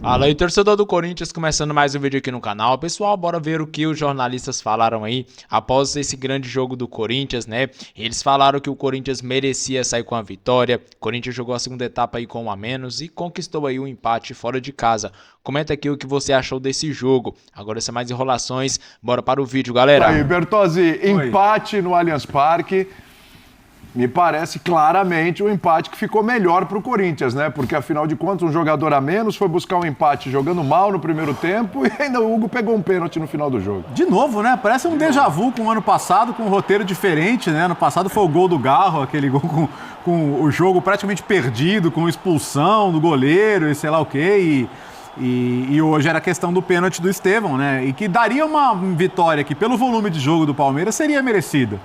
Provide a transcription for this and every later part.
Fala aí, torcedor do Corinthians, começando mais um vídeo aqui no canal. Pessoal, bora ver o que os jornalistas falaram aí após esse grande jogo do Corinthians, né? Eles falaram que o Corinthians merecia sair com a vitória. O Corinthians jogou a segunda etapa aí com 1 a menos e conquistou aí um empate fora de casa. Comenta aqui o que você achou desse jogo. Agora, sem mais enrolações, bora para o vídeo, galera. Aí, Bertozzi, empate no Allianz Parque. Me parece claramente um empate que ficou melhor para o Corinthians, né? Porque, afinal de contas, um jogador a menos foi buscar um empate jogando mal no primeiro tempo e ainda o Hugo pegou um pênalti no final do jogo. De novo, né? Parece um déjà vu com o ano passado, com um roteiro diferente, né? Ano passado foi o gol do Garro, aquele gol com o jogo praticamente perdido, com expulsão do goleiro e sei lá o quê. E hoje era a questão do pênalti do Estevão, né? E que daria uma vitória que, pelo volume de jogo do Palmeiras, seria merecida.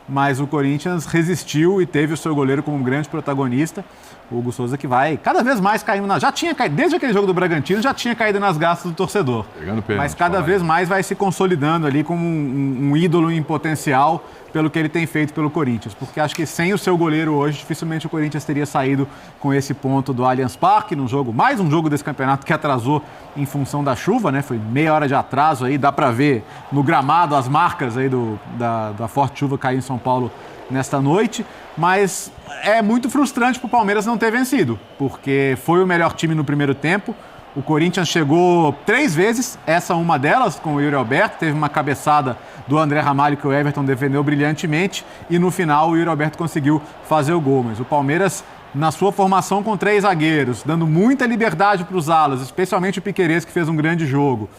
Mas o Corinthians resistiu e teve o seu goleiro como um grande protagonista, o Hugo Souza, que vai cada vez mais caindo já tinha caído, desde aquele jogo do Bragantino, já tinha caído nas graças do torcedor. Pegando pênalti, mas cada vez mais vai se consolidando ali como um ídolo em potencial pelo que ele tem feito pelo Corinthians. Porque acho que sem o seu goleiro hoje, dificilmente o Corinthians teria saído com esse ponto do Allianz Parque, mais um jogo desse campeonato que atrasou em função da chuva, né? Foi meia hora de atraso aí, dá pra ver no gramado as marcas aí da forte chuva cair em São Paulo nesta noite, mas é muito frustrante para o Palmeiras não ter vencido, porque foi o melhor time no primeiro tempo. O Corinthians chegou 3 vezes, essa uma delas com o Yuri Alberto, teve uma cabeçada do André Ramalho que o Everton defendeu brilhantemente e no final o Yuri Alberto conseguiu fazer o gol, mas o Palmeiras, na sua formação com 3 zagueiros, dando muita liberdade para os alas, especialmente o Piquerez, que fez um grande jogo,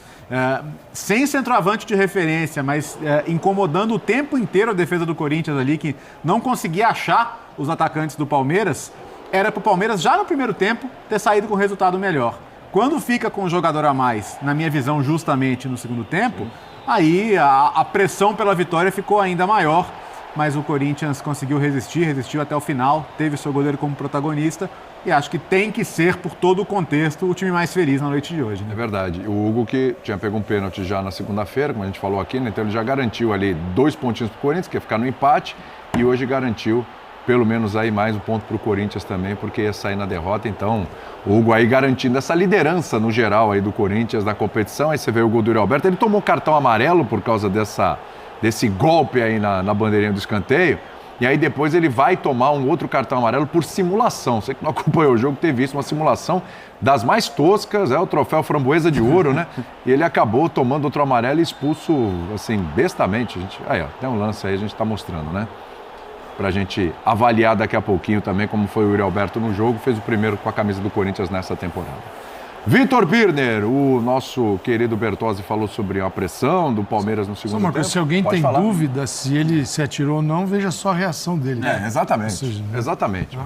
sem centroavante de referência, mas incomodando o tempo inteiro a defesa do Corinthians ali, que não conseguia achar os atacantes do Palmeiras, era para o Palmeiras, já no primeiro tempo, ter saído com resultado melhor. Quando fica com um jogador a mais, na minha visão, justamente no segundo tempo, aí a pressão pela vitória ficou ainda maior, mas o Corinthians conseguiu resistiu até o final, teve o seu goleiro como protagonista e acho que tem que ser, por todo o contexto, o time mais feliz na noite de hoje. Né? É verdade. O Hugo, que tinha pego um pênalti já na segunda-feira, como a gente falou aqui, né? Então ele já garantiu ali 2 pontinhos para o Corinthians, que ia ficar no empate, e hoje garantiu pelo menos aí mais um ponto para o Corinthians também, porque ia sair na derrota. Então, o Hugo aí garantindo essa liderança no geral aí do Corinthians na competição. Aí você vê o gol do Yuri Alberto, ele tomou cartão amarelo por causa desse golpe aí na bandeirinha do escanteio. E aí depois ele vai tomar um outro cartão amarelo por simulação. Você que não acompanhou o jogo teve visto uma simulação das mais toscas, o troféu Framboesa de Ouro, né? E ele acabou tomando outro amarelo e expulso, assim, bestamente. Aí, ó, tem um lance aí, a gente tá mostrando, né? Pra gente avaliar daqui a pouquinho também como foi o Yuri Alberto no jogo. Fez o primeiro com a camisa do Corinthians nessa temporada. Vitor Birner, o nosso querido Bertozzi falou sobre a pressão do Palmeiras no segundo tempo. Se alguém tem dúvida se ele se atirou ou não, veja só a reação dele. Exatamente. Seja, exatamente.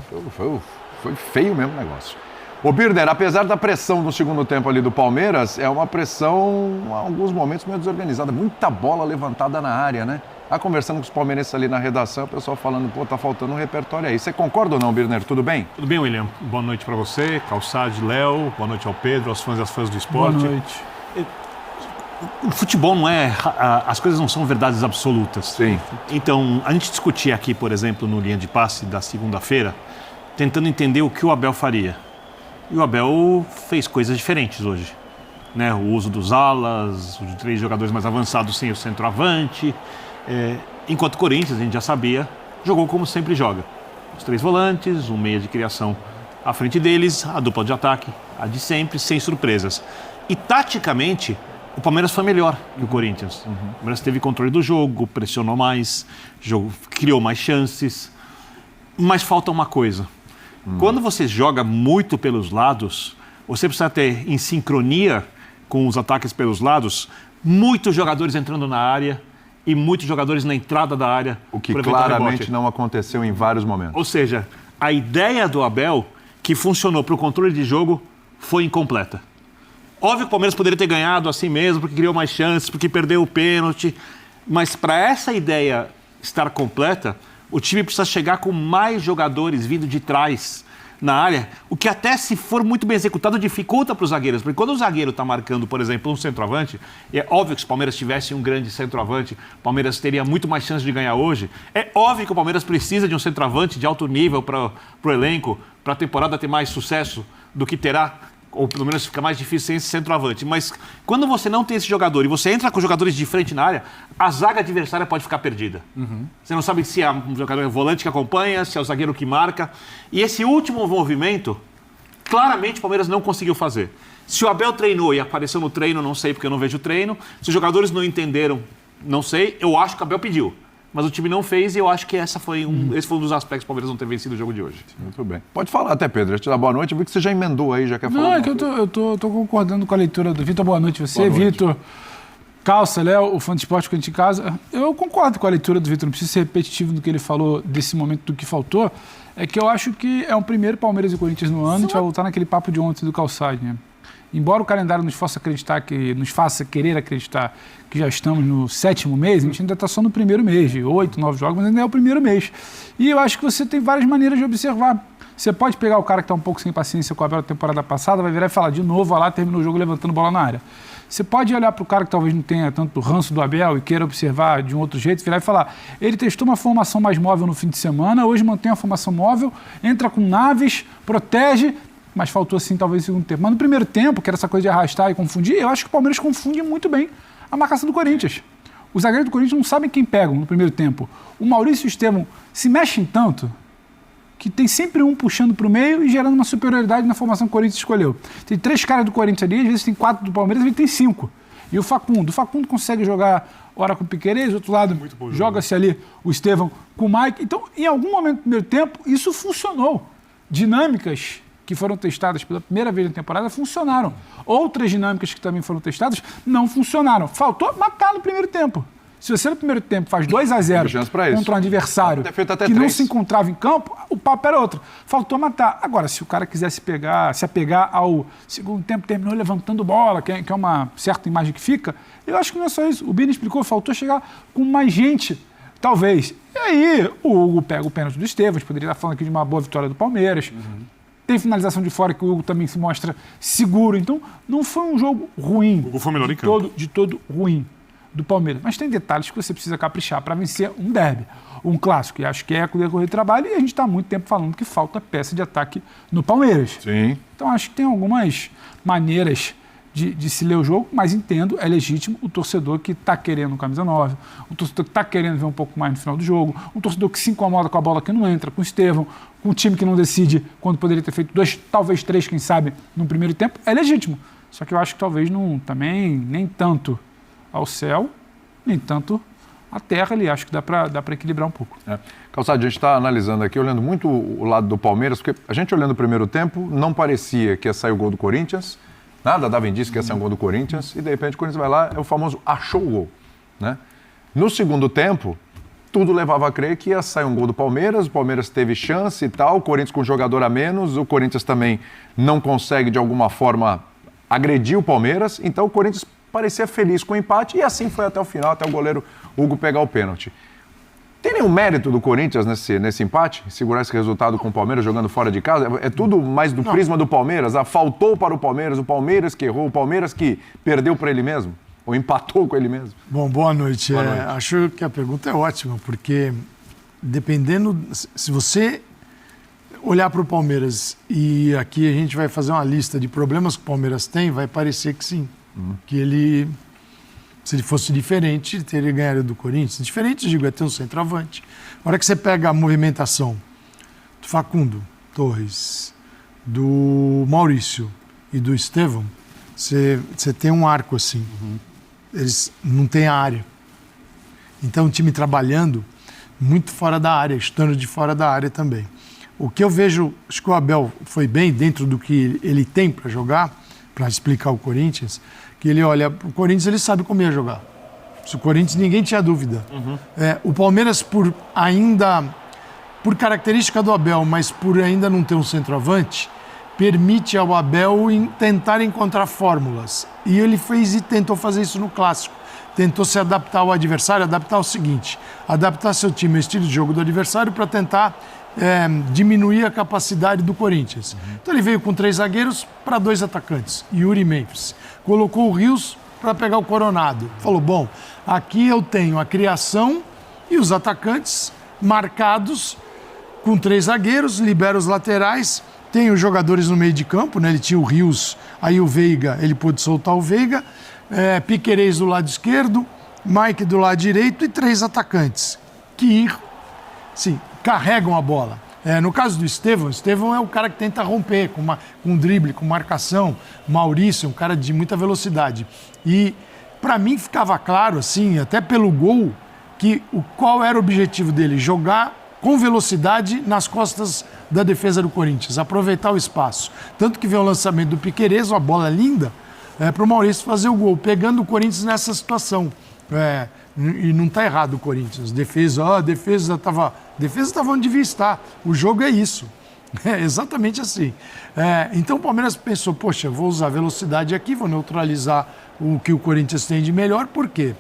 Foi feio mesmo o negócio. Ô Birner, apesar da pressão no segundo tempo ali do Palmeiras, é uma pressão, em alguns momentos, meio desorganizada. Muita bola levantada na área, né? Conversando com os palmeirenses ali na redação, o pessoal falando, tá faltando um repertório aí. Você concorda ou não, Birner? Tudo bem? Tudo bem, William. Boa noite para você, Calçade, Léo. Boa noite ao Pedro, aos fãs e às fãs do esporte. Boa noite. O futebol não é... As coisas não são verdades absolutas. Sim. Então, a gente discutia aqui, por exemplo, no Linha de Passe da segunda-feira, tentando entender o que o Abel faria. E o Abel fez coisas diferentes hoje. Né? O uso dos alas, os 3 jogadores mais avançados sem o centroavante... enquanto o Corinthians, a gente já sabia, jogou como sempre joga. Os 3 volantes, um meia de criação à frente deles, a dupla de ataque, a de sempre, sem surpresas. E taticamente, o Palmeiras foi melhor que o Corinthians. O Palmeiras teve controle do jogo, pressionou mais, criou mais chances. Mas falta uma coisa. Quando você joga muito pelos lados, você precisa ter em sincronia com os ataques pelos lados, muitos jogadores entrando na área, e muitos jogadores na entrada da área. O que claramente não aconteceu em vários momentos. Ou seja, a ideia do Abel, que funcionou para o controle de jogo, foi incompleta. Óbvio que o Palmeiras poderia ter ganhado assim mesmo, porque criou mais chances, porque perdeu o pênalti. Mas para essa ideia estar completa, o time precisa chegar com mais jogadores vindo de trás na área, o que até, se for muito bem executado, dificulta para os zagueiros. Porque quando o zagueiro está marcando, por exemplo, um centroavante, é óbvio que se o Palmeiras tivesse um grande centroavante, o Palmeiras teria muito mais chance de ganhar hoje. É óbvio que o Palmeiras precisa de um centroavante de alto nível para o elenco, para a temporada ter mais sucesso do que terá ou pelo menos fica mais difícil sem esse centroavante. Mas quando você não tem esse jogador e você entra com jogadores de frente na área, a zaga adversária pode ficar perdida. Você não sabe se é um jogador volante que acompanha, se é o zagueiro que marca. E esse último movimento, claramente o Palmeiras não conseguiu fazer. Se o Abel treinou e apareceu no treino, não sei porque eu não vejo o treino. Se os jogadores não entenderam, não sei. Eu acho que o Abel pediu. Mas o time não fez e eu acho que esse foi um dos aspectos do Palmeiras não ter vencido o jogo de hoje. Muito bem. Pode falar até, Pedro. Eu te dar boa noite. Eu vi que você já emendou aí, já quer falar. Não, é que eu tô concordando com a leitura do Vitor. Boa noite você, Vitor. Calça, Léo, o fã de esporte que a gente em casa. Eu concordo com a leitura do Vitor. Não preciso ser repetitivo no que ele falou desse momento do que faltou. É que eu acho que é um primeiro Palmeiras e Corinthians no ano. A gente vai voltar naquele papo de ontem do Calçade, né? Embora o calendário nos faça querer acreditar que já estamos no 7º mês, a gente ainda está só no primeiro mês, de 8, 9 jogos, mas ainda é o primeiro mês. E eu acho que você tem várias maneiras de observar. Você pode pegar o cara que está um pouco sem paciência com a Abel da temporada passada, vai virar e falar de novo, vai lá, terminou o jogo levantando bola na área. Você pode olhar para o cara que talvez não tenha tanto ranço do Abel e queira observar de um outro jeito, virar e falar, ele testou uma formação mais móvel no fim de semana, hoje mantém a formação móvel, entra com naves, protege, mas faltou assim talvez no segundo tempo. Mas no primeiro tempo, que era essa coisa de arrastar e confundir, eu acho que o Palmeiras confunde muito bem a marcação do Corinthians. Os zagueiros do Corinthians não sabem quem pegam no primeiro tempo. O Maurício e o Estevão se mexem tanto que tem sempre um puxando para o meio e gerando uma superioridade na formação que o Corinthians escolheu. Tem 3 caras do Corinthians ali, às vezes tem 4 do Palmeiras, às vezes tem 5. E o Facundo consegue jogar hora com o Piquerez, do outro lado joga-se ali o Estevão com o Mike. Então, em algum momento do primeiro tempo, isso funcionou. Dinâmicas que foram testadas pela primeira vez na temporada funcionaram. Outras dinâmicas que também foram testadas não funcionaram. Faltou matar no primeiro tempo. Se você no primeiro tempo faz 2-0 contra um adversário que não se encontrava em campo, o papo era outro. Faltou matar. Agora, se o cara quisesse se apegar ao segundo tempo, terminou levantando bola, que é uma certa imagem que fica, eu acho que não é só isso. O Bini explicou, faltou chegar com mais gente, talvez. E aí, o Hugo pega o pênalti do Estevão, a gente poderia estar falando aqui de uma boa vitória do Palmeiras. Tem finalização de fora que o Hugo também se mostra seguro. Então, não foi um jogo ruim. O Hugo foi melhor em campo. De todo ruim do Palmeiras. Mas tem detalhes que você precisa caprichar para vencer um derby, um clássico. E acho que é com o decorrer do trabalho. E a gente está há muito tempo falando que falta peça de ataque no Palmeiras. Sim. Então, acho que tem algumas maneiras de se ler o jogo, mas entendo, é legítimo o torcedor que está querendo camisa 9, o torcedor que está querendo ver um pouco mais no final do jogo, um torcedor que se incomoda com a bola que não entra, com o Estevão, com um time que não decide quando poderia ter feito 2, talvez 3, quem sabe, no primeiro tempo, é legítimo. Só que eu acho que talvez não, também nem tanto ao céu, nem tanto à terra ali. Acho que dá para equilibrar um pouco. Calçado, a gente está analisando aqui, olhando muito o lado do Palmeiras, porque a gente olhando o primeiro tempo, não parecia que ia sair o gol do Corinthians, nada dava indício que ia sair um gol do Corinthians, e de repente o Corinthians vai lá, é o famoso achou o gol. Né? No segundo tempo, tudo levava a crer que ia sair um gol do Palmeiras, o Palmeiras teve chance e tal, o Corinthians com um jogador a menos, o Corinthians também não consegue de alguma forma agredir o Palmeiras, então o Corinthians parecia feliz com o empate e assim foi até o final, até o goleiro Hugo pegar o pênalti. Tem nenhum mérito do Corinthians nesse empate? Segurar esse resultado com o Palmeiras jogando fora de casa? É tudo mais do prisma do Palmeiras? Faltou para o Palmeiras que errou, o Palmeiras que perdeu para ele mesmo? Ou empatou com ele mesmo? Bom, boa noite. Acho que a pergunta é ótima, porque dependendo, se você olhar para o Palmeiras e aqui a gente vai fazer uma lista de problemas que o Palmeiras tem, vai parecer que sim. Que ele, se ele fosse diferente, teria ganhado do Corinthians. Diferente, digo, é ter um centroavante. Na hora que você pega a movimentação do Facundo Torres, do Maurício e do Estevão, você tem um arco assim. Eles não têm a área. Então, o time trabalhando muito fora da área, estando de fora da área também. O que eu vejo, acho que o Abel foi bem dentro do que ele tem para jogar, para explicar o Corinthians, que ele olha, o Corinthians ele sabe como ia jogar. Se o Corinthians, ninguém tinha dúvida. O Palmeiras, por característica do Abel, mas por ainda não ter um centroavante, permite ao Abel tentar encontrar fórmulas. E ele fez e tentou fazer isso no Clássico. Tentou se adaptar ao adversário, adaptar o seguinte, adaptar seu time ao estilo de jogo do adversário para tentar diminuir a capacidade do Corinthians. Então ele veio com 3 zagueiros para 2 atacantes, Yuri e Memphis. Colocou o Rios para pegar o Coronado. Falou, bom, aqui eu tenho a criação e os atacantes marcados com 3 zagueiros, libera os laterais tem os jogadores no meio de campo, né? Ele tinha o Rios, aí o Veiga, ele pôde soltar o Veiga, Piquerez do lado esquerdo, Mike do lado direito e 3 atacantes que, sim, carregam a bola. No caso do Estevão é o cara que tenta romper com drible, com marcação. Maurício, um cara de muita velocidade. E para mim ficava claro, assim, até pelo gol, que qual era o objetivo dele? Jogar com velocidade nas costas da defesa do Corinthians, aproveitar o espaço. Tanto que veio o lançamento do Piquerez, uma bola linda, para o Maurício fazer o gol, pegando o Corinthians nessa situação. E não está errado o Corinthians. A defesa estava onde devia estar. O jogo é isso. É exatamente assim. Então o Palmeiras pensou, poxa, vou usar velocidade aqui, vou neutralizar o que o Corinthians tem de melhor. Por quê?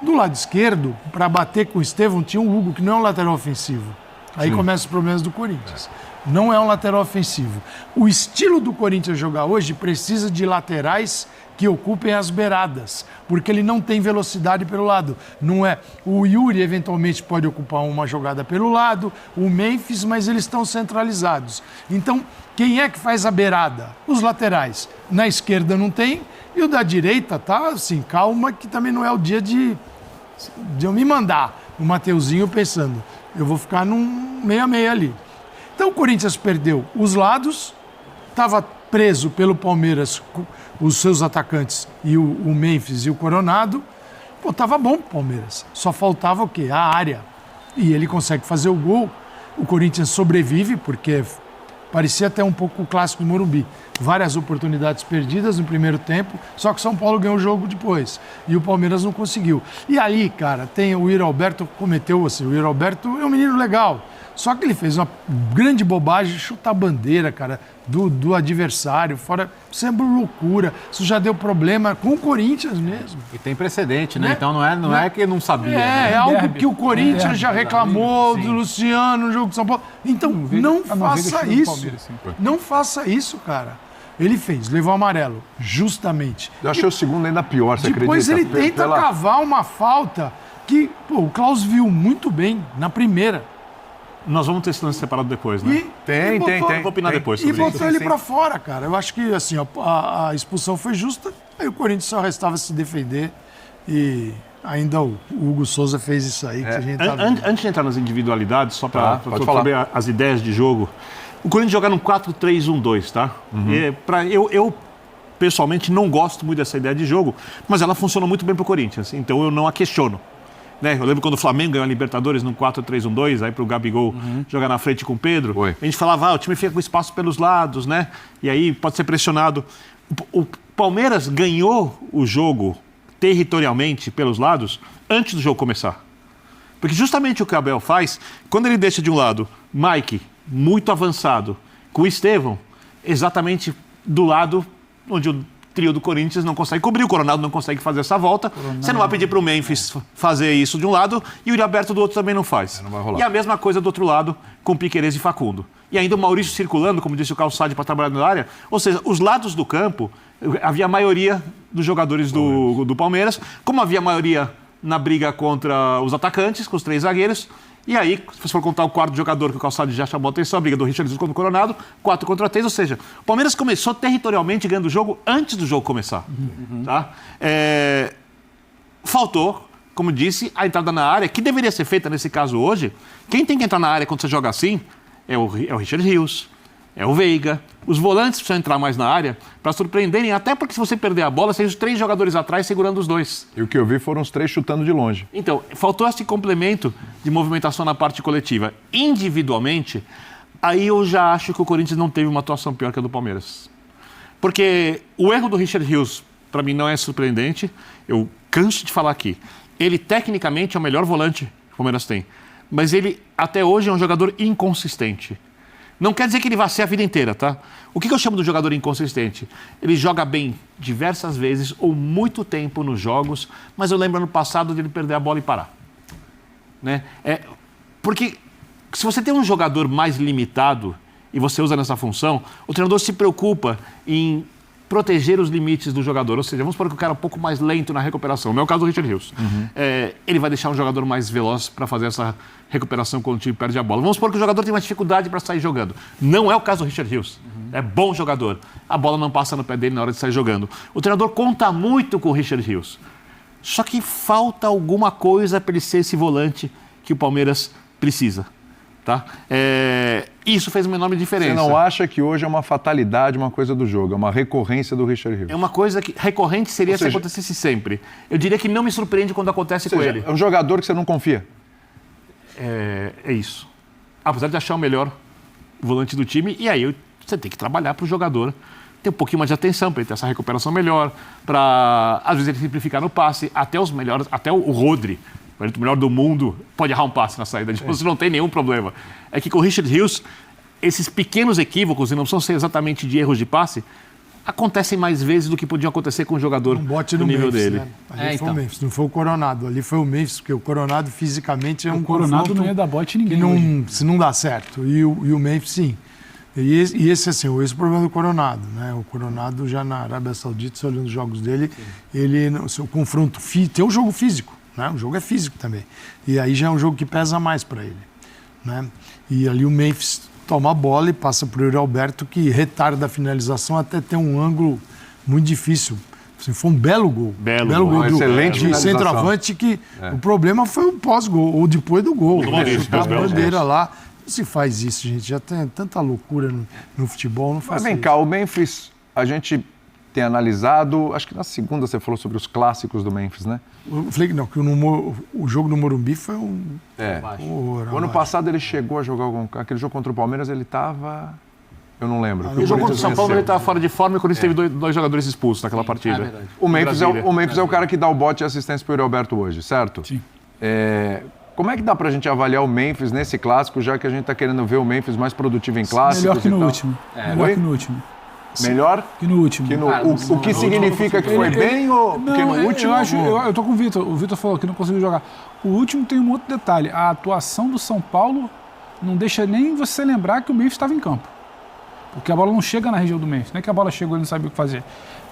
Do lado esquerdo, para bater com o Estevão, tinha o Hugo, que não é um lateral ofensivo. Aí começam os problemas do Corinthians. Não é um lateral ofensivo. O estilo do Corinthians jogar hoje precisa de laterais que ocupem as beiradas, porque ele não tem velocidade pelo lado. Não é. O Yuri eventualmente pode ocupar uma jogada pelo lado, o Memphis, mas eles estão centralizados. Então, quem é que faz a beirada? Os laterais. Na esquerda não tem, e o da direita tá assim, calma, que também não é o dia de eu me mandar. O Mateuzinho pensando, eu vou ficar num 6-6 ali. Então o Corinthians perdeu os lados, estava preso pelo Palmeiras, os seus atacantes, e o Memphis e o Coronado. Pô, tava bom pro Palmeiras. Só faltava o quê? A área. E ele consegue fazer o gol. O Corinthians sobrevive, porque parecia até um pouco o clássico do Morumbi. Várias oportunidades perdidas no primeiro tempo, só que o São Paulo ganhou o jogo depois. E o Palmeiras não conseguiu. E aí, cara, tem o Yuri Alberto cometeu assim. O Yuri Alberto é um menino legal. Só que ele fez uma grande bobagem, chutar a bandeira, cara, do adversário. Fora, isso é loucura. Isso já deu problema com o Corinthians mesmo. E tem precedente, né? Então não é que não sabia. É algo que o Corinthians já reclamou do Luciano no jogo de São Paulo. Então, não faça isso. Não faça isso, cara. Ele fez, levou amarelo, justamente. Eu achei o segundo ainda pior, você depois acredita? Depois ele tenta cavar uma falta que, o Klaus viu muito bem na primeira. Nós vamos ter esse lance separado depois, né? Tem. Vou opinar depois sobre isso. E botou ele pra fora, cara. Eu acho que, assim, a expulsão foi justa, aí o Corinthians só restava se defender e ainda o Hugo Souza fez isso aí que a gente tá vendo. Antes de entrar nas individualidades, só para saber as ideias de jogo, o Corinthians joga num 4-3-1-2, tá? Eu pessoalmente não gosto muito dessa ideia de jogo, mas ela funciona muito bem pro Corinthians, então eu não a questiono. Né? Eu lembro quando o Flamengo ganhou a Libertadores num 4-3-1-2, aí pro Gabigol jogar na frente com o Pedro. A gente falava, o time fica com espaço pelos lados, né? E aí pode ser pressionado. O Palmeiras ganhou o jogo territorialmente pelos lados antes do jogo começar. Porque justamente o que o Abel faz, quando ele deixa de um lado Mike, muito avançado, com o Estevão, exatamente do lado onde o trio do Corinthians não consegue cobrir, o Coronado não consegue fazer essa volta. Você não vai pedir para o Memphis fazer isso de um lado e o Yuri Alberto do outro também não faz. Não vai rolar. E a mesma coisa do outro lado com Piquerez e Facundo. E ainda o Maurício circulando, como disse o Calçade, para trabalhar na área. Ou seja, os lados do campo, havia a maioria dos jogadores do Palmeiras, como havia a maioria na briga contra os atacantes, com os 3 zagueiros. E aí, se você for contar o quarto jogador que o Calçado já chamou a atenção, a briga do Richarlison contra o Coronado, 4-3, ou seja, o Palmeiras começou territorialmente ganhando o jogo antes do jogo começar. Tá? Faltou, como disse, a entrada na área, que deveria ser feita nesse caso hoje. Quem tem que entrar na área quando você joga assim é o Richard Rios, é o Veiga. Os volantes precisam entrar mais na área para surpreenderem, até porque se você perder a bola, tem os 3 jogadores atrás segurando os 2. E o que eu vi foram os 3 chutando de longe. Então, faltou esse complemento de movimentação na parte coletiva. Individualmente, aí eu já acho que o Corinthians não teve uma atuação pior que a do Palmeiras. Porque o erro do Richard Rios, para mim, não é surpreendente. Eu canso de falar aqui. Ele, tecnicamente, é o melhor volante que o Palmeiras tem. Mas ele, até hoje, é um jogador inconsistente. Não quer dizer que ele vai ser a vida inteira, tá? O que eu chamo de jogador inconsistente? Ele joga bem diversas vezes ou muito tempo nos jogos, mas eu lembro ano passado dele perder a bola e parar. Né? Porque se você tem um jogador mais limitado e você usa nessa função, o treinador se preocupa em proteger os limites do jogador. Ou seja, vamos supor que o cara é um pouco mais lento na recuperação. No meu caso, o Richard Rios. Ele vai deixar um jogador mais veloz para fazer essa recuperação quando o time perde a bola. Vamos supor que o jogador tem uma dificuldade para sair jogando. Não é o caso do Richard Rios. É bom jogador. A bola não passa no pé dele na hora de sair jogando. O treinador conta muito com o Richard Rios. Só que falta alguma coisa para ele ser esse volante que o Palmeiras precisa. Tá? Isso fez uma enorme diferença. Você não acha que hoje é uma fatalidade, uma coisa do jogo, é uma recorrência do Richard Rios? É uma coisa que recorrente seria se acontecesse sempre. Eu diria que não me surpreende quando acontece com ele. É um jogador que você não confia? É isso. Apesar de achar o melhor volante do time, e aí você tem que trabalhar para o jogador ter um pouquinho mais de atenção, para ele ter essa recuperação melhor, para às vezes ele simplificar no passe, até os melhores, até o Rodri, o melhor do mundo, pode errar um passe na saída, você não tem nenhum problema. É que com o Richard Rios, esses pequenos equívocos, e não precisam ser exatamente de erros de passe, acontecem mais vezes do que podiam acontecer com um jogador bote do nível Memphis, dele. Né? Ali foi o Memphis, não foi o Coronado. Ali foi o Memphis, porque o Coronado fisicamente é um Coronado não ia dar bote ninguém. Se não dá certo. E o Memphis, sim. E esse, assim, esse é o problema do Coronado. Né? O Coronado, já na Arábia Saudita, você olhando os jogos dele, o seu confronto físico, tem o jogo físico. Né? O jogo é físico também. E aí já é um jogo que pesa mais para ele. Né? E ali o Memphis toma a bola e passa para o Yuri Alberto, que retarda a finalização até ter um ângulo muito difícil. Assim, foi um belo gol. Belo gol do excelente centroavante, que o problema foi o pós-gol, ou depois do gol. Chutar a bandeira lá. Não se faz isso, gente. Já tem tanta loucura no futebol, não faz Mas vem cá, o Memphis, a gente tem analisado, acho que na segunda você falou sobre os clássicos do Memphis, né? Eu falei que não, que o jogo do Morumbi foi um horror. O ano passado ele chegou a jogar aquele jogo contra o Palmeiras, ele estava... Eu não lembro. O jogo contra o São Paulo ele estava fora de forma e quando teve dois jogadores expulsos naquela partida. O Memphis é o cara que dá o bote e assistência para o Yuri Alberto hoje, certo? Sim. Como é que dá pra gente avaliar o Memphis nesse clássico, já que a gente tá querendo ver o Memphis mais produtivo em clássicos? Melhor que no último. Melhor que no último. Melhor? Que no último. O que significa que foi bem ou porque no último? Eu tô com o Vitor. O Vitor falou que não conseguiu jogar. O último tem um outro detalhe. A atuação do São Paulo não deixa nem você lembrar que o Memphis estava em campo. Porque a bola não chega na região do Memphis. Não é que a bola chegou e não sabia o que fazer.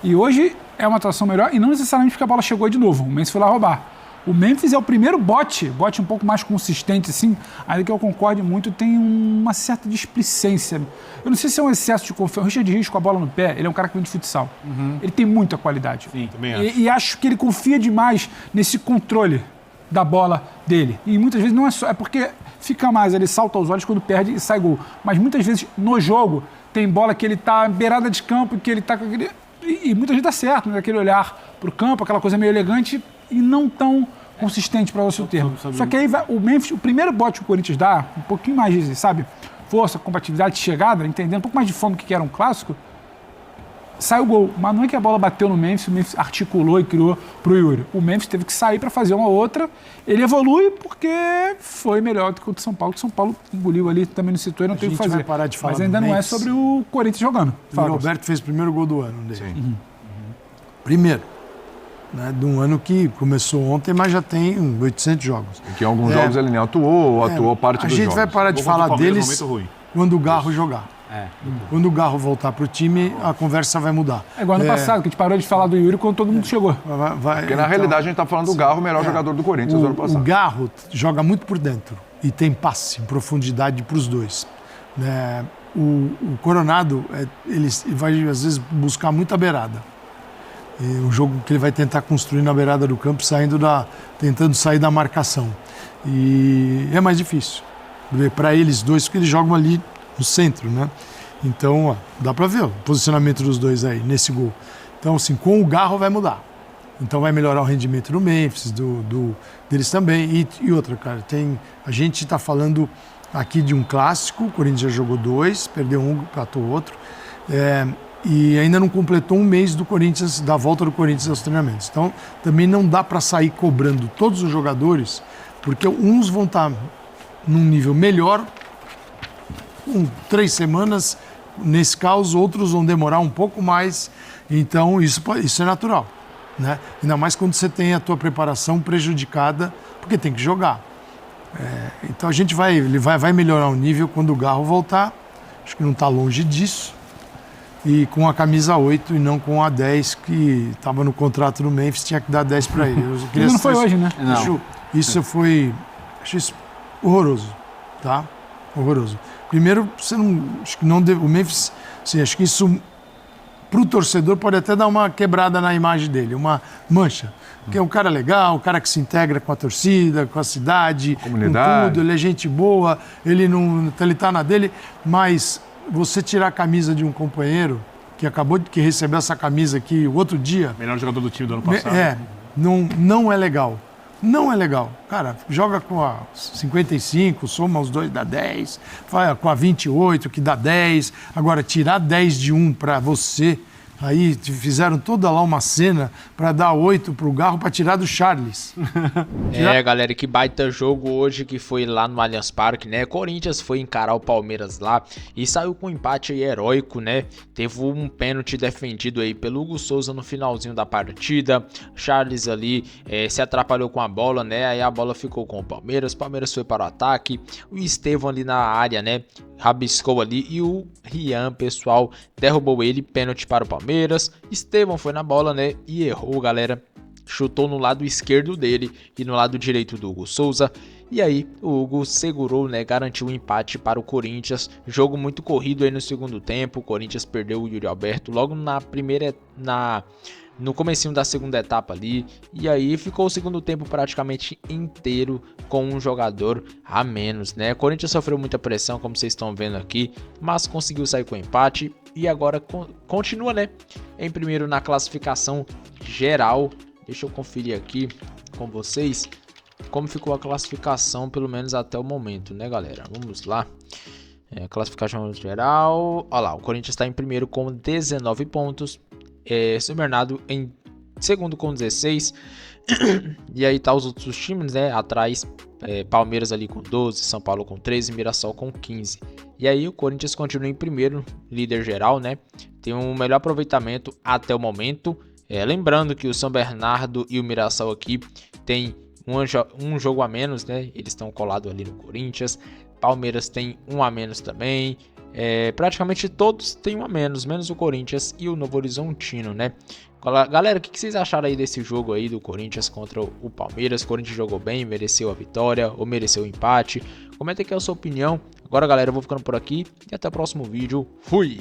E hoje é uma atuação melhor e não necessariamente porque a bola chegou de novo. O Memphis foi lá roubar. O Memphis é o primeiro bote um pouco mais consistente, assim, ainda que eu concorde muito, tem uma certa displicência. Eu não sei se é um excesso de confiança. O Richard Rios com a bola no pé, ele é um cara que vem de futsal. Ele tem muita qualidade. Sim, também acho. E acho que ele confia demais nesse controle da bola dele. E muitas vezes não é só... É porque fica mais, ele salta aos olhos quando perde e sai gol. Mas muitas vezes no jogo tem bola que ele tá beirada de campo, que ele tá com aquele... E muitas vezes dá certo, né? Aquele olhar pro campo, aquela coisa meio elegante e não tão consistente, para você o termo. Só que aí o Memphis, o primeiro bote que o Corinthians dá, um pouquinho mais de, sabe, força, compatibilidade, chegada, entendendo, um pouco mais de fome que era um clássico, sai o gol. Mas não é que a bola bateu no Memphis, o Memphis articulou e criou pro Yuri. O Memphis teve que sair para fazer uma outra. Ele evolui porque foi melhor do que o de São Paulo. O São Paulo engoliu ali, também não citou e não teve o que fazer. Vai parar de falar. Mas ainda não é sobre o Corinthians jogando. O Roberto fez o primeiro gol do ano dele. Primeiro. Né, de um ano que começou ontem, mas já tem 800 jogos. Que em alguns jogos ele nem atuou ou atuou parte dos jogos. A gente vai parar de falar deles quando o Garro jogar. Quando o Garro voltar para o time, a conversa vai mudar. É igual ano passado, que a gente parou de falar do Yuri quando todo mundo chegou. Porque na realidade a gente está falando do Garro, o melhor jogador do Corinthians do ano passado. O Garro joga muito por dentro e tem passe em profundidade para os dois. O Coronado, ele vai às vezes buscar muita beirada. Um jogo que ele vai tentar construir na beirada do campo, tentando sair da marcação. E é mais difícil. Para eles dois, porque eles jogam ali no centro, né? Então, dá para ver o posicionamento dos dois aí, nesse gol. Então, assim, com o Garro vai mudar. Então, vai melhorar o rendimento do Memphis, deles também. E outra, cara, a gente está falando aqui de um clássico, o Corinthians já jogou 2, perdeu um, empatou outro. E ainda não completou um mês do Corinthians, da volta do Corinthians aos treinamentos. Então, também não dá para sair cobrando todos os jogadores, porque uns vão estar num nível melhor, com 3 semanas, nesse caso, outros vão demorar um pouco mais. Então, isso é natural. Né? Ainda mais quando você tem a tua preparação prejudicada, porque tem que jogar. Então, ele vai melhorar o nível quando o Garro voltar. Acho que não está longe disso. e com a camisa 8 e não com a 10, que estava no contrato do Memphis, tinha que dar 10 para ele. Ele não foi hoje, né? Acho isso horroroso, tá? Horroroso. Primeiro, acho que não deve, o Memphis, assim, acho que isso para o torcedor pode até dar uma quebrada na imagem dele, uma mancha. Porque é um cara legal, um cara que se integra com a torcida, com a cidade, comunidade, com tudo, ele é gente boa, ele tá na dele, mas você tirar a camisa de um companheiro que acabou de receber essa camisa aqui o outro dia... Melhor jogador do time do ano passado. Não é legal. Não é legal. Cara, joga com a 55, soma os dois, dá 10. Vai com a 28, que dá 10. Agora, tirar 10 de um para você... Aí fizeram toda lá uma cena para dar 8 pro Garro para tirar do Charles. Galera, que baita jogo hoje que foi lá no Allianz Parque, né? Corinthians foi encarar o Palmeiras lá e saiu com um empate aí heróico, né? Teve um pênalti defendido aí pelo Hugo Souza no finalzinho da partida. Charles ali se atrapalhou com a bola, né? Aí a bola ficou com o Palmeiras foi para o ataque. O Estevão ali na área, né? Rabiscou ali e o Rian, pessoal, derrubou ele, pênalti para o Palmeiras. Estevão foi na bola, né, e errou, galera. Chutou no lado esquerdo dele e no lado direito do Hugo Souza. E aí o Hugo segurou, né, garantiu o empate para o Corinthians. Jogo muito corrido aí no segundo tempo. O Corinthians perdeu o Yuri Alberto logo no comecinho da segunda etapa ali, e aí ficou o segundo tempo praticamente inteiro com um jogador a menos, né? O Corinthians sofreu muita pressão, como vocês estão vendo aqui, mas conseguiu sair com empate e agora continua, né, em primeiro na classificação geral. Deixa eu conferir aqui com vocês como ficou a classificação, pelo menos até o momento, né, galera? Vamos lá. Classificação geral. Olha lá, o Corinthians está em primeiro com 19 pontos. São Bernardo em segundo com 16. E aí tá os outros times, né? Atrás, Palmeiras ali com 12, São Paulo com 13, Mirassol com 15. E aí o Corinthians continua em primeiro, líder geral, né? Tem um melhor aproveitamento até o momento. Lembrando que o São Bernardo e o Mirassol aqui tem um jogo a menos, né? Eles estão colados ali no Corinthians. Palmeiras tem um a menos também. Praticamente todos têm um a menos, menos o Corinthians e o Novo Horizontino, né? Galera, o que vocês acharam aí desse jogo aí do Corinthians contra o Palmeiras? O Corinthians jogou bem, mereceu a vitória ou mereceu o empate? Comenta aqui a sua opinião. Agora, galera, eu vou ficando por aqui e até o próximo vídeo. Fui!